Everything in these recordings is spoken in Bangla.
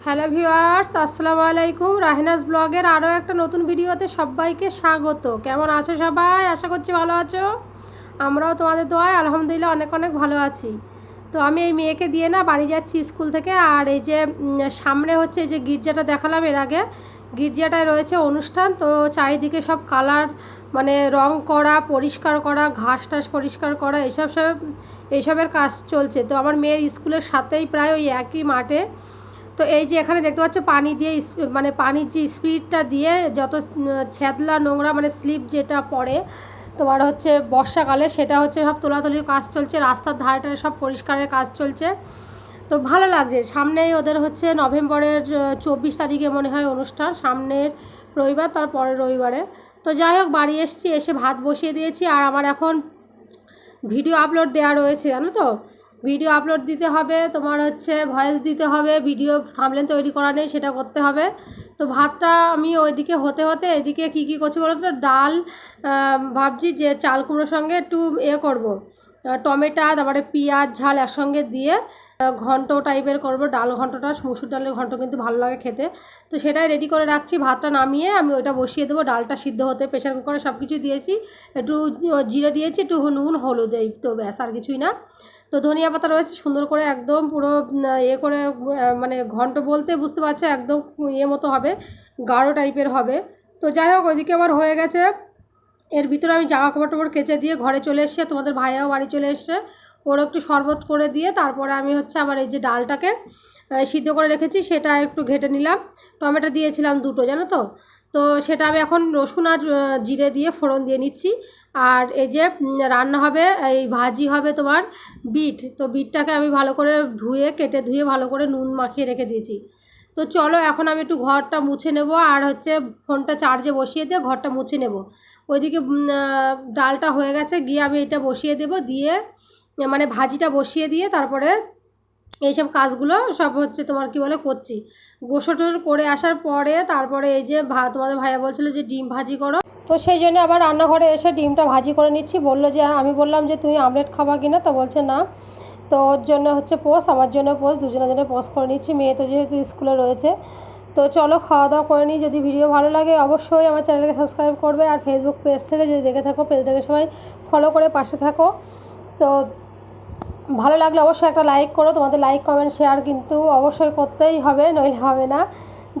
হ্যালো ভিউয়ার্স, আসসালামু আলাইকুম। রাহিনাস ব্লগের আরও একটা নতুন ভিডিওতে সবাইকে স্বাগত। কেমন আছো সবাই? আশা করছি ভালো আছো। আমরাও তোমাদের দোয়ায় আলহামদুলিল্লাহ অনেক অনেক ভালো আছি। তো আমি এই মেয়েকে দিয়ে না বাড়ি যাচ্ছি স্কুল থেকে। আর এই যে সামনে হচ্ছে এই যে গির্জাটা দেখালাম এর আগে, গির্জাটায় রয়েছে অনুষ্ঠান। তো চারিদিকে সব কালার মানে রং করা, পরিষ্কার করা, ঘাস টাস পরিষ্কার করা, এইসবের কাজ চলছে। তো আমার মেয়ের স্কুলের সাথেই প্রায় ওই একই মাঠে। তো এই যে এখানে দেখতে পাচ্ছ পানি দিয়ে মানে পানির যে স্পিডটা দিয়ে যত ছ্যাদলা নোংরা মানে স্লিপ যেটা পড়ে তোমার হচ্ছে বর্ষাকালে, সেটা হচ্ছে সব তোলাতুলির কাজ চলছে। রাস্তার ধারেটারে সব পরিষ্কারের কাজ চলছে। তো ভালো লাগছে। সামনেই ওদের হচ্ছে নভেম্বরের 24 তারিখে মনে হয় অনুষ্ঠান, সামনের রবিবার, তারপরের রবিবারে। তো যাই হোক, বাড়ি এসেছি, এসে ভাত বসিয়ে দিয়েছি। আর আমার এখন ভিডিও আপলোড দেওয়া রয়েছে, জানো তো। ভিডিও আপলোড দিতে হবে, তোমার হচ্ছে ভয়েস দিতে হবে, ভিডিও থাম্বনেল তৈরি করা নেই, সেটা করতে হবে। তো ভাতটা আমি ওইদিকে হতে হতে এদিকে কী কী করছি বলো তো। ডাল ভাবছি যে চাল কুমড়োর সঙ্গে একটু করব, টমেটো তারপরে পেঁয়াজ ঝাল একসঙ্গে দিয়ে ঘন্ট টাইপের করব। ডাল ঘন্টটা, মুসুর ডালের ঘন্ট কিন্তু ভালো লাগে খেতে। তো সেটাই রেডি করে রাখছি। ভাতটা নামিয়ে আমি ওইটা বসিয়ে দেবো। ডালটা সিদ্ধ হতে প্রেশার কুকারে সব কিছু দিয়েছি, একটু জিরে দিয়েছি, একটু নুন হলুদ, এই তো ব্যাস, আর কিছুই না। তো ধনিয়া পাতা রয়েছে, সুন্দর করে একদম পুরো করে মানে ঘন্ট বলতে বুঝতে পারছো একদম মতো হবে, গাঢ় টাইপের হবে। তো যাই হোক, ওইদিকে আমার হয়ে গেছে। এর ভিতরে আমি জামা কাপড় টাপড় কেচে দিয়ে ঘরে চলে এসেছি। তোমাদের ভাইয়াও বাড়ি চলে এসছে, ওর একটু শরবত করে দিয়ে তারপরে আমি হচ্ছে আবার এই যে ডালটাকে সিদ্ধ করে রেখেছি সেটা একটু ঘেটে নিলাম। টমেটো দিয়েছিলাম দুটো, জানো তো। তো সেটা আমি এখন রসুন আর জিরে দিয়ে ফোড়ন দিয়ে নিচ্ছি। আর এই যে রান্না হবে, এই ভাজি হবে তোমার বিট। তো বিটটাকে আমি ভালো করে কেটে ধুয়ে ভালো করে নুন মাখিয়ে রেখে দিয়েছি। তো চলো এখন আমি একটু ঘরটা মুছে নেব, আর হচ্ছে ফোনটা চার্জে বসিয়ে দিয়ে ঘরটা মুছে নেব। ওইদিকে ডালটা হয়ে গেছে, গিয়ে আমি এটা বসিয়ে দেব, দিয়ে মানে ভাজিটা বসিয়ে দিয়ে তারপরে এইসব কাজগুলো সব হচ্ছে তোমার কি বলে করছি। গোসল টোসল করে আসার পরে তারপরে এই যে তোমাদের ভাইয়া বলছিল যে ডিম ভাজি করো। তো সেই জন্য আবার রান্নাঘরে এসে ডিমটা ভাজি করে নিচ্ছি। বললো যে, আমি বললাম যে তুমি আমলেট খাবা কিনা, তো বলছে না। তো ওর জন্য হচ্ছে পোস্ট, আমার জন্য পোস্ট, দুজনের জন্য পোস্ট করে নিচ্ছি। মেয়ে তো যেহেতু স্কুলে রয়েছে। তো চলো খাওয়া দাওয়া করে নিই। যদি ভিডিও ভালো লাগে অবশ্যই আমার চ্যানেলকে সাবস্ক্রাইব করবে, আর ফেসবুক পেজ থেকে যদি দেখে থাকো পেজটাকে সবাই ফলো করে পাশে থাকো। তো ভালো লাগলে অবশ্যই একটা লাইক করো। তোমাদের লাইক কমেন্ট শেয়ার কিন্তু অবশ্যই করতেই হবে, নইলে হবে না।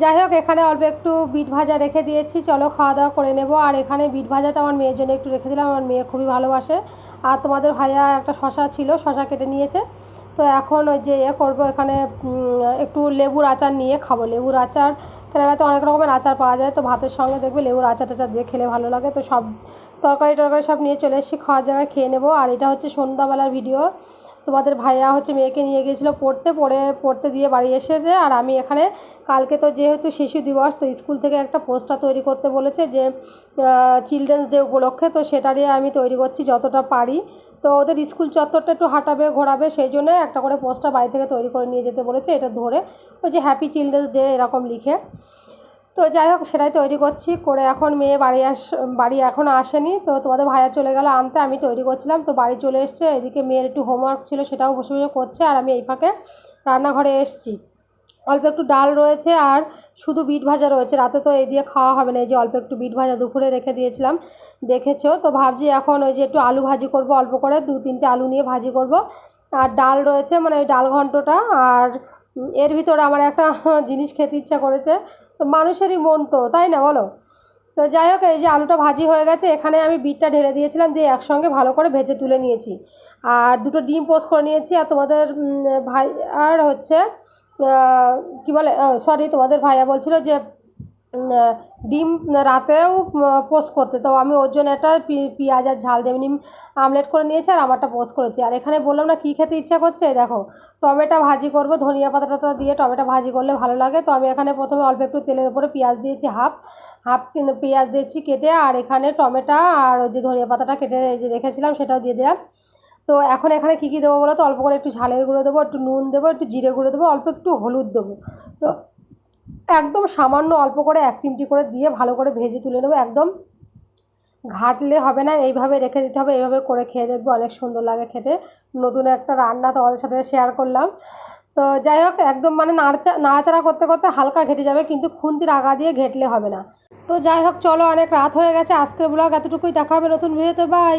যাই হোক, এখানে অল্প একটু বিট ভাজা রেখে দিয়েছি, চলো খাওয়া দাওয়া করে নেব। আর এখানে বিট ভাজাটা আমার মেয়ের জন্য একটু রেখে দিলাম, আমার মেয়ে খুবই ভালোবাসে। আর তোমাদের ভাইয়া একটা শশা ছিল, শশা কেটে নিয়েছে। তো এখন ওই যে করবো, এখানে একটু লেবুর আচার নিয়ে খাবো। লেবুর আচার, কেরালাতে অনেক রকমের আচার পাওয়া যায়, তো ভাতের সঙ্গে দেখবে লেবুর আচার টাচার দিয়ে খেলে ভালো লাগে। তো সব তরকারি টরকারি সব নিয়ে চলে এসেছি, খাওয়ার জায়গায় খেয়ে নেবো। আর এটা হচ্ছে সন্ধ্যাবেলার ভিডিও। তোমাদের ভাইয়া হচ্ছে মেয়েকে নিয়ে গিয়েছিলো পড়তে দিয়ে বাড়ি এসেছে। আর আমি এখানে কালকে তো যেহেতু শিশু দিবস, তো স্কুল থেকে একটা পোস্টার তৈরি করতে বলেছে যে চিলড্রেন্স ডে উপলক্ষে। তো সেটারই আমি তৈরি করছি যতটা পারি। তো ওদের স্কুল চত্বরটা একটু হাঁটাবে ঘোরাবে, সেই জন্য একটা করে পোস্টার বাড়ি থেকে তৈরি করে নিয়ে যেতে বলেছে, এটা ধরে ওই যে হ্যাপি চিলড্রেন্স ডে এরকম লিখে। তো যাই হোক, সেটাই তৈরি করছি করে। এখন মেয়ে বাড়ি এখনও আসেনি। তো তোমাদের ভাইয়া চলে গেল আনতে, আমি তৈরি করছিলাম। তো বাড়ি চলে এসছে, এদিকে মেয়ের একটু হোমওয়ার্ক ছিল, সেটাও বসে বসে করছে। আর আমি এই ফাঁকে রান্নাঘরে এসেছি। অল্প একটু ডাল রয়েছে আর শুধু বিট ভাজা রয়েছে। রাতে তো এই দিয়ে খাওয়া হবে না, এই যে অল্প একটু বিট ভাজা দুপুরে রেখে দিয়েছিলাম, দেখেছো। তো ভাবছি এখন ওই যে একটু আলু ভাজি করব, অল্প করে 2-3টে আলু নিয়ে ভাজি করব। আর ডাল রয়েছে, মানে ওই ডাল ঘন্টটা। আর এর ভিতরে আমার একটা জিনিস খেতে ইচ্ছা করেছে। তো মানুষেরই মন তো, তাই না বলো। তো যাই হোক, এই যে আলুটা ভাজি হয়ে গেছে, এখানে আমি বিটটা ঢেলে দিয়েছিলাম, দিয়ে একসঙ্গে ভালো করে ভেজে তুলে নিয়েছি। আর দুটো ডিম পোস্ট করে নিয়েছি। আর তোমাদের ভাই আর হচ্ছে কী বলে, সরি, তোমাদের ভাইয়া বলছিল যে ডিম রাতেও পোস্ট করতে। তো আমি ওর জন্য একটা পেঁয়াজ আর ঝাল দিয়ে আমলেট করে নিয়েছি, আর আমারটা পোস্ট করেছি। আর এখানে বললাম না কী খেতে ইচ্ছা করছে, দেখো টমেটো ভাজি করব, ধনিয়া পাতাটা দিয়ে টমেটো ভাজি করলে ভালো লাগে। তো আমি এখানে প্রথমে অল্প একটু তেলের উপরে পেঁয়াজ দিয়েছি, হাফ পেঁয়াজ দিয়েছি কেটে। আর এখানে টমেটো আর ওই যে ধনিয়া পাতাটা কেটে যে রেখেছিলাম সেটাও দিয়ে দিলাম। তো এখন এখানে কী কী দেবো বলো তো। অল্প করে একটু ঝালের গুঁড়ো দেবো, একটু নুন দেবো, একটু জিরে গুঁড়ো দেবো, অল্প একটু হলুদ দেবো। তো একদম সামান্য অল্প করে 1 চিমটি করে দিয়ে ভালো করে ভেজে তুলে নেবো। একদম ঘাটলে হবে না, এইভাবে রেখে দিতে হবে। এইভাবে করে খেয়ে দেখবো, অনেক সুন্দর লাগে খেতে। নতুন একটা রান্না তোমাদের সাথে শেয়ার করলাম। তো যাই হোক, একদম মানে নাড়াচাড়া করতে করতে হালকা ঘেটে যাবে, কিন্তু খুন্তির আগা দিয়ে ঘেটলে হবে না। তো যাই হোক, চলো, অনেক রাত হয়ে গেছে, আজকের ব্লগ এতটুকুই, দেখা হবে নতুন ভিডিওতে, বাই।